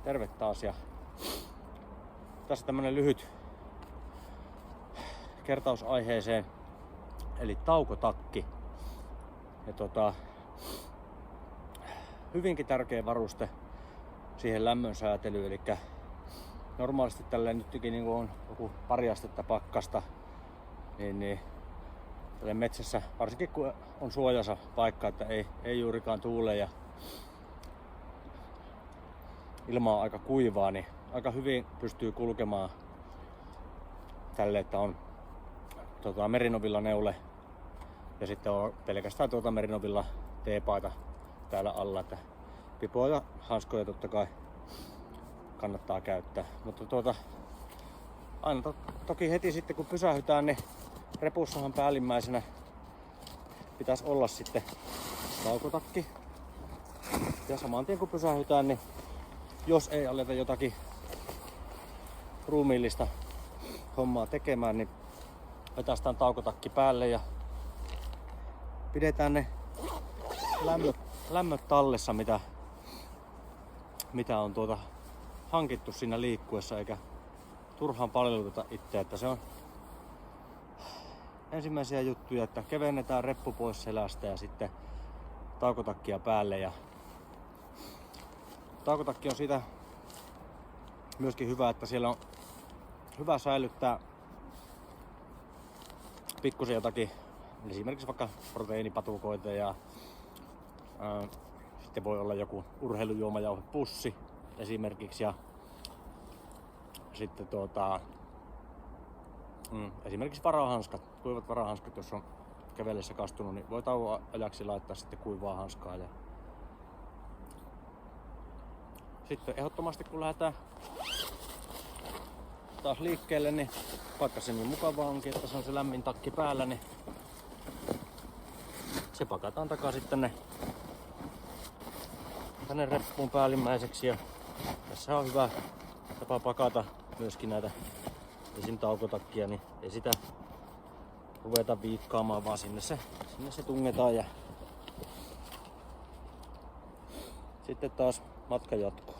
Terve taas, ja tässä tämmönen lyhyt kertaus aiheeseen, eli taukotakki. Ja hyvinkin tärkeä varuste siihen lämmön säätelyyn, eli normaalisti tälleen nytkin niin on joku pari astetta pakkasta, niin tälleen metsässä, varsinkin kun on suojassa paikka, että ei juurikaan tuule ja ilma on aika kuivaa, niin aika hyvin pystyy kulkemaan tälle, että on merinovilla neule ja sitten on pelkästään merinovilla teepaita täällä alla, että pipoa ja hanskoja totta kai kannattaa käyttää. Mutta aina toki heti sitten kun pysähytään, niin repussahan päällimmäisenä pitäisi olla sitten taukotakki. Ja saman tien kun pysähytään, niin jos ei aleta jotakin ruumiillista hommaa tekemään, niin vetästään taukotakki päälle ja pidetään ne lämmöt tallessa, mitä on hankittu siinä liikkuessa, eikä turhaan paljeluteta itseä, että se on ensimmäisiä juttuja, että kevennetään reppu pois selästä ja sitten taukotakkia päälle. Ja taukotakki on siitä myöskin hyvä, että siellä on hyvä säilyttää pikkusen jotakin, esimerkiksi vaikka proteiinipatukoita ja sitten voi olla joku urheilujuomajauhepussi esimerkiksi, ja sitten esimerkiksi varahanskat, kuivat varahanskat, jos on kävellessä kastunut, niin voi tauon ajaksi laittaa sitten kuivaa hanskaa. Ja sitten ehdottomasti kun lähdetään taas liikkeelle, niin vaikka se niin mukavaa onkin, että se on se lämmin takki päällä, niin se pakataan takaisin tänne reppuun päällimmäiseksi. Ja tässä on hyvä tapa pakata myöskin näitä esim. Taukotakkia, niin ei sitä ruveta viikkaamaan, vaan sinne se tungetaan ja sitten taas matka jatkuu.